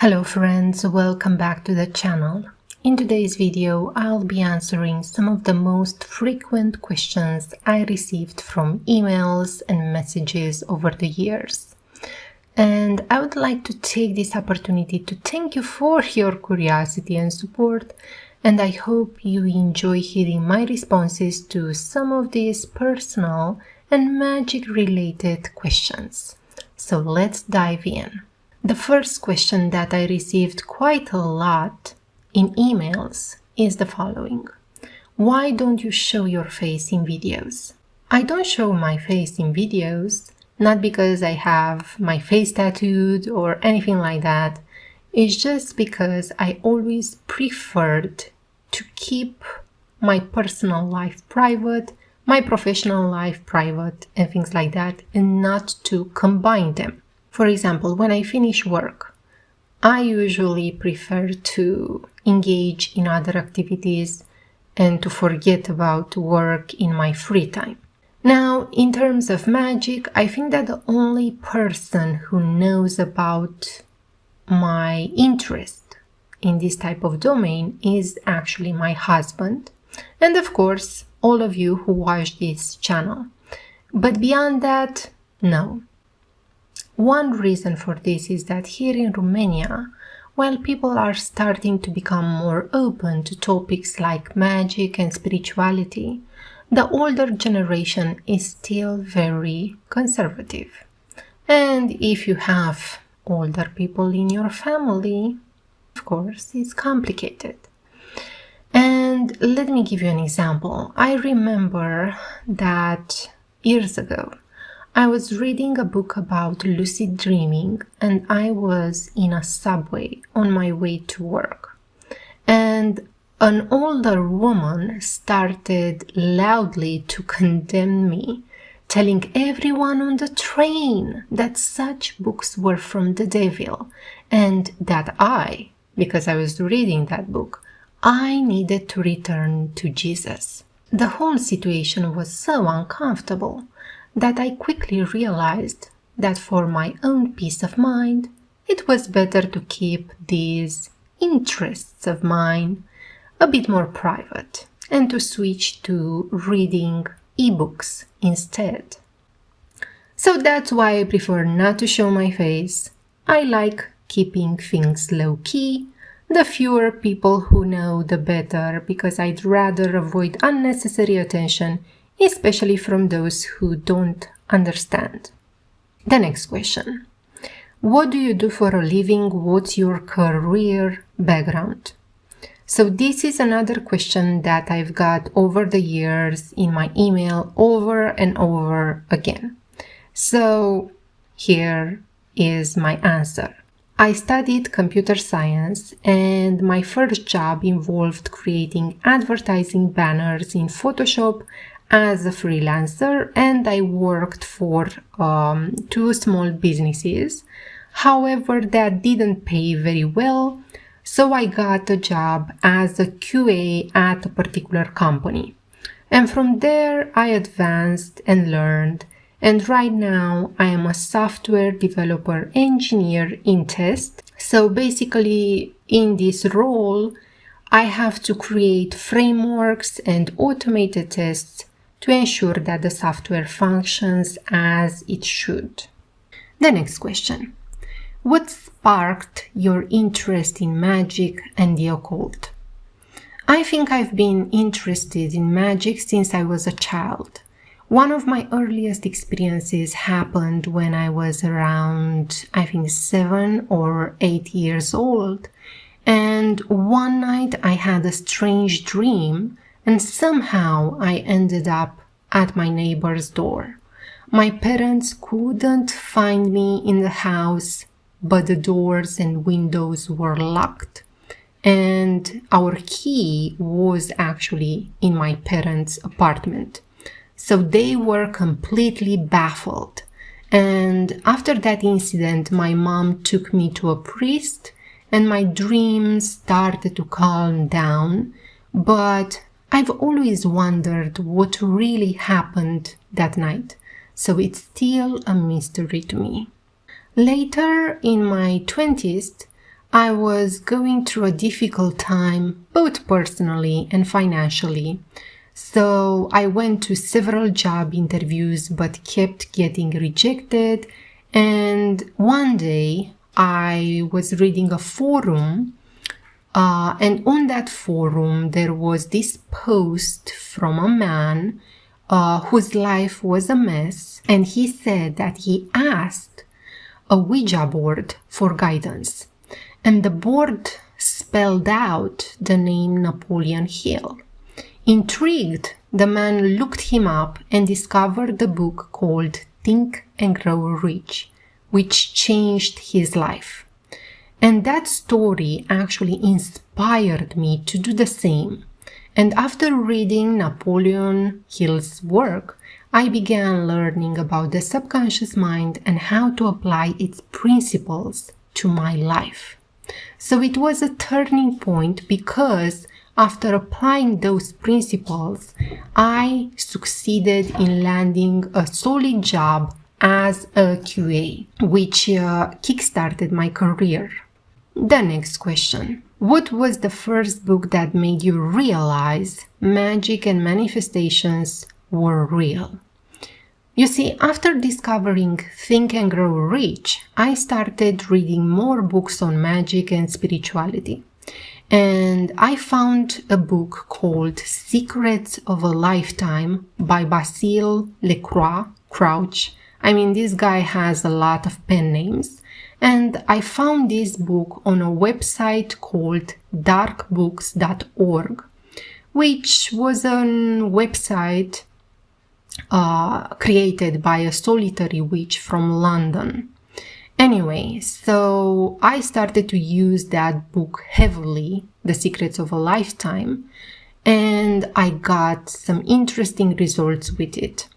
Hello friends, welcome back to the channel. In today's video, I'll be answering some of the most frequent questions I received from emails and messages over the years. And I would like to take this opportunity to thank you for your curiosity and support, and I hope you enjoy hearing my responses to some of these personal and magic related questions. So let's dive in. The first question that I received quite a lot in emails is the following. Why don't you show your face in videos? I don't show my face in videos, not because I have my face tattooed or anything like that. It's just because I always preferred to keep my personal life private, my professional life private, and things like that, and not to combine them. For example, when I finish work, I usually prefer to engage in other activities and to forget about work in my free time. Now, in terms of magic, I think that the only person who knows about my interest in this type of domain is actually my husband, and of course, all of you who watch this channel. But beyond that, no. One reason for this is that here in Romania, while people are starting to become more open to topics like magic and spirituality, the older generation is still very conservative. And if you have older people in your family, of course, it's complicated. And let me give you an example. I remember that years ago, I was reading a book about lucid dreaming, and I was in a subway on my way to work. And an older woman started loudly to condemn me, telling everyone on the train that such books were from the devil, and that I, because I was reading that book, I needed to return to Jesus. The whole situation was so uncomfortable that I quickly realized that for my own peace of mind, it was better to keep these interests of mine a bit more private and to switch to reading ebooks instead. So that's why I prefer not to show my face. I like keeping things low-key. The fewer people who know, the better, because I'd rather avoid unnecessary attention, especially from those who don't understand. The next question. What do you do for a living? What's your career background? So this is another question that I've got over the years in my email over and over again. So here is my answer. I studied computer science, and my first job involved creating advertising banners in Photoshop as a freelancer, and I worked for 2 small businesses. However, that didn't pay very well, so I got a job as a QA at a particular company. And from there, I advanced and learned, and right now I am a software developer engineer in test. So basically, in this role, I have to create frameworks and automated tests to ensure that the software functions as it should. The next question. What sparked your interest in magic and the occult? I think I've been interested in magic since I was a child. One of my earliest experiences happened when I was around, 7 or 8 years old. And one night I had a strange dream, and somehow I ended up at my neighbor's door. My parents couldn't find me in the house, but the doors and windows were locked. And our key was actually in my parents' apartment. So they were completely baffled. And after that incident, my mom took me to a priest, and my dreams started to calm down, but I've always wondered what really happened that night, so it's still a mystery to me. Later, in my 20s, I was going through a difficult time, both personally and financially. So I went to several job interviews but kept getting rejected. And one day I was reading a forum, and on that forum there was this post from a man whose life was a mess, and he said that he asked a Ouija board for guidance, and the board spelled out the name Napoleon Hill. Intrigued, the man looked him up and discovered the book called Think and Grow Rich, which changed his life. And that story actually inspired me to do the same. And after reading Napoleon Hill's work, I began learning about the subconscious mind and how to apply its principles to my life. So it was a turning point because after applying those principles, I succeeded in landing a solid job as a QA, which kickstarted my career. The next question. What was the first book that made you realize magic and manifestations were real? You see, after discovering Think and Grow Rich, I started reading more books on magic and spirituality. And I found a book called Secrets of a Lifetime by Basil Le Croix. This guy has a lot of pen names. And I found this book on a website called darkbooks.org, which was a website created by a solitary witch from London. Anyway, so I started to use that book heavily, The Secrets of a Lifetime, and I got some interesting results with it.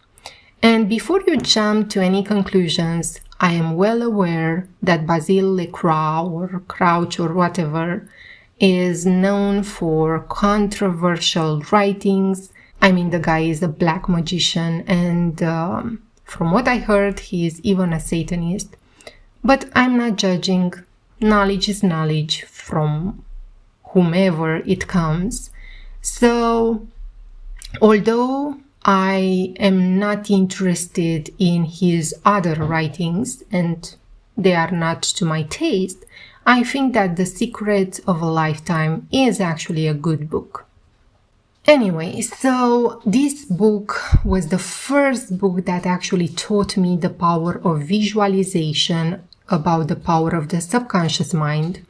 And before you jump to any conclusions, I am well aware that Basil Le Croix or Crouch or whatever is known for controversial writings. The guy is a black magician, and from what I heard, he is even a Satanist. But I'm not judging. Knowledge is knowledge from whomever it comes. So, although I am not interested in his other writings, and they are not to my taste, I think that The Secret of a Lifetime is actually a good book. Anyway, so this book was the first book that actually taught me the power of visualization, about the power of the subconscious mind,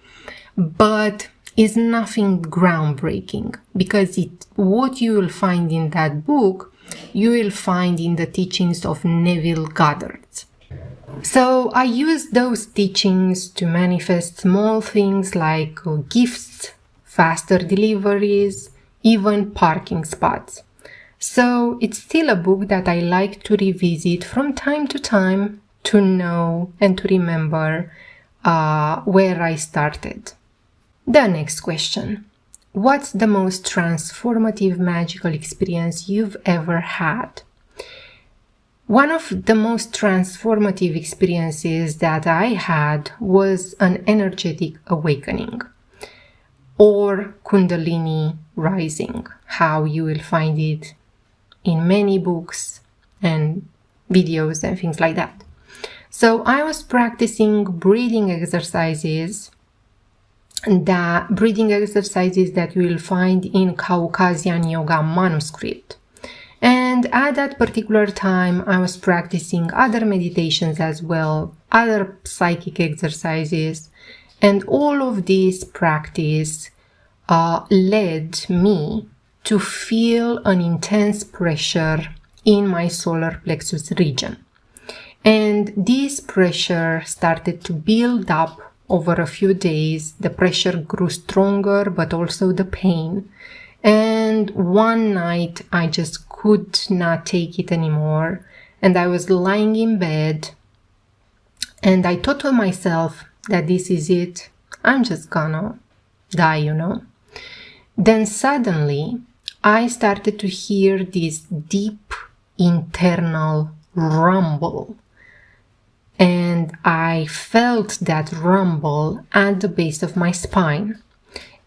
but is nothing groundbreaking, because what you will find in that book, you will find in the teachings of Neville Goddard. So I used those teachings to manifest small things like gifts, faster deliveries, even parking spots. So it's still a book that I like to revisit from time to time to know and to remember where I started. The next question. What's the most transformative magical experience you've ever had? One of the most transformative experiences that I had was an energetic awakening, or Kundalini rising, how you will find it in many books and videos and things like that. So I was practicing breathing exercises that you will find in Caucasian Yoga manuscript. And at that particular time, I was practicing other meditations as well, other psychic exercises, and all of this practice led me to feel an intense pressure in my solar plexus region. And this pressure started to build up over a few days. The pressure grew stronger, but also the pain. And one night I just could not take it anymore. And I was lying in bed and I thought to myself that this is it. I'm just gonna die, Then suddenly I started to hear this deep internal rumble. and I felt that rumble at the base of my spine.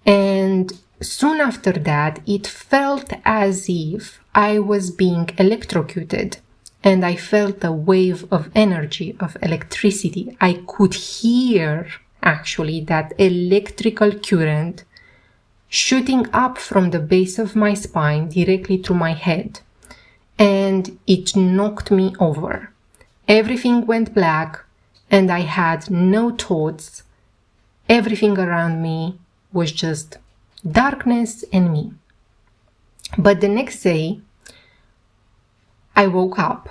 And soon after that, it felt as if I was being electrocuted, and I felt a wave of energy, of electricity. I could hear actually that electrical current shooting up from the base of my spine directly through my head, and it knocked me over. Everything went black, and I had no thoughts. Everything around me was just darkness and me. But the next day, I woke up,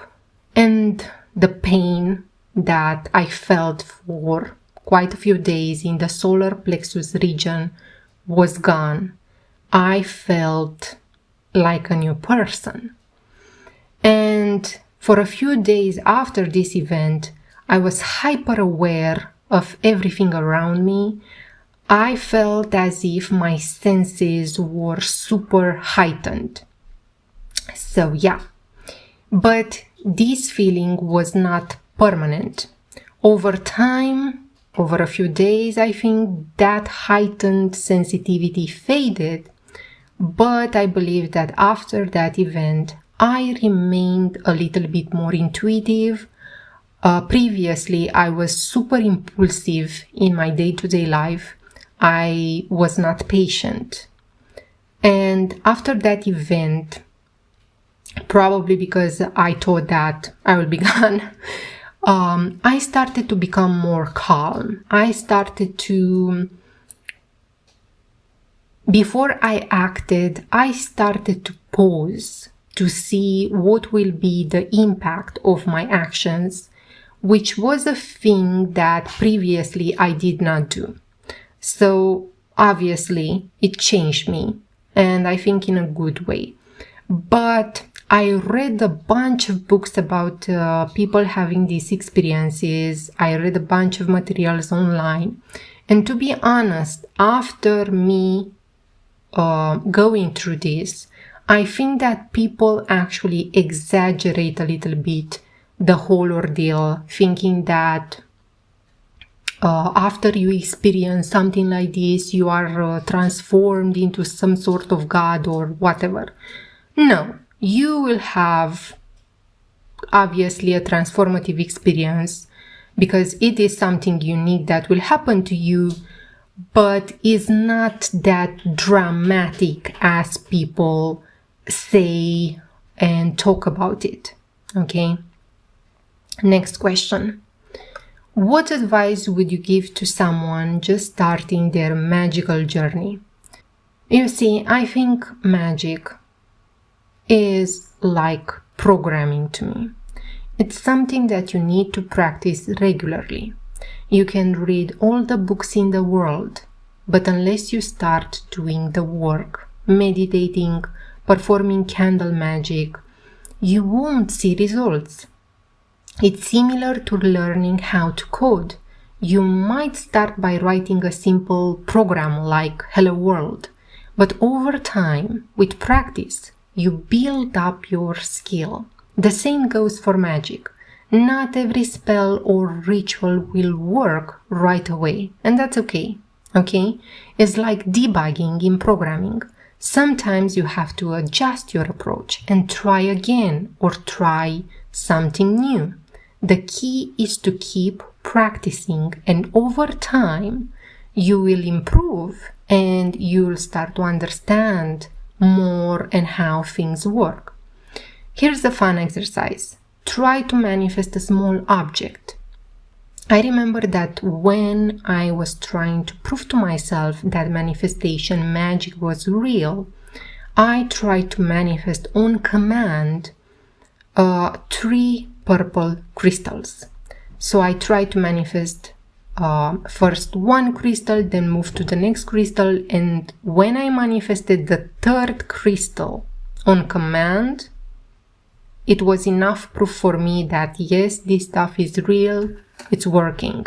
and the pain that I felt for quite a few days in the solar plexus region was gone. I felt like a new person. And for a few days after this event, I was hyper aware of everything around me. I felt as if my senses were super heightened. So yeah, but this feeling was not permanent. Over time, over a few days, I think that heightened sensitivity faded, but I believe that after that event, I remained a little bit more intuitive. Previously, I was super impulsive in my day-to-day life. I was not patient. And after that event, probably because I thought that I will be gone, I started to become more calm. Before I acted, I started to pause to see what will be the impact of my actions, which was a thing that previously I did not do. So obviously it changed me, and I think in a good way. But I read a bunch of books about people having these experiences. I read a bunch of materials online. And to be honest, after me going through this, I think that people actually exaggerate a little bit the whole ordeal, thinking that after you experience something like this, you are transformed into some sort of God or whatever. No, you will have obviously a transformative experience because it is something unique that will happen to you, but is not that dramatic as people say and talk about it. Okay? Next question. What advice would you give to someone just starting their magical journey? You see, I think magic is like programming to me. It's something that you need to practice regularly. You can read all the books in the world, but unless you start doing the work, meditating, performing candle magic, you won't see results. It's similar to learning how to code. You might start by writing a simple program like Hello World, but over time, with practice, you build up your skill. The same goes for magic. Not every spell or ritual will work right away, and that's okay. Okay? It's like debugging in programming. Sometimes you have to adjust your approach and try again or try something new. The key is to keep practicing, and over time you will improve and you'll start to understand more and how things work. Here's a fun exercise. Try to manifest a small object. I remember that when I was trying to prove to myself that manifestation magic was real, I tried to manifest on command 3 purple crystals. So I tried to manifest first one crystal, then move to the next crystal, and when I manifested the 3rd crystal on command, it was enough proof for me that yes, this stuff is real, it's working.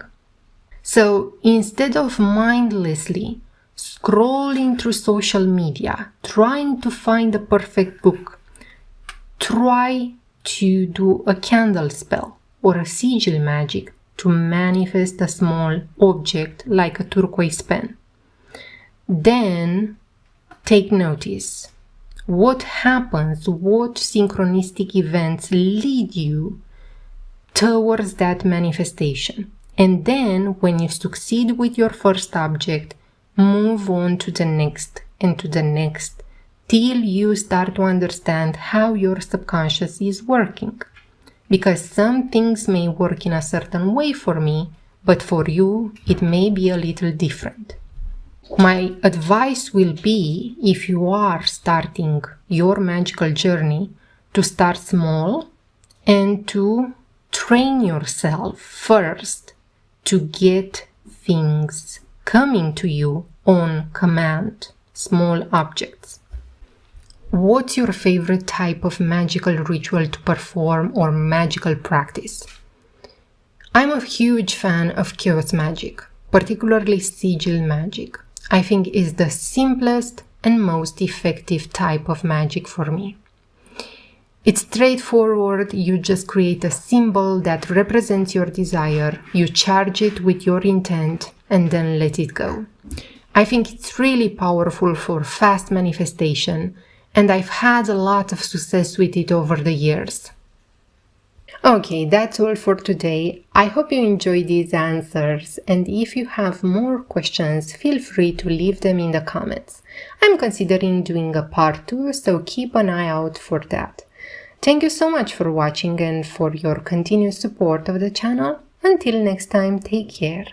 So instead of mindlessly scrolling through social media, trying to find the perfect book, try to do a candle spell or a sigil magic to manifest a small object like a turquoise pen. Then take notice. What happens? What synchronistic events lead you towards that manifestation? And then when you succeed with your first object, move on to the next and to the next till you start to understand how your subconscious is working. Because some things may work in a certain way for me, but for you it may be a little different. My advice will be, if you are starting your magical journey, to start small and to train yourself first to get things coming to you on command, small objects. What's your favorite type of magical ritual to perform or magical practice? I'm a huge fan of chaos magic, particularly sigil magic. I think is the simplest and most effective type of magic for me. It's straightforward. You just create a symbol that represents your desire, you charge it with your intent, and then let it go. I think it's really powerful for fast manifestation, and I've had a lot of success with it over the years. Okay, that's all for today. I hope you enjoyed these answers, and if you have more questions, feel free to leave them in the comments. I'm considering doing a part 2, so keep an eye out for that. Thank you so much for watching and for your continued support of the channel. Until next time, take care.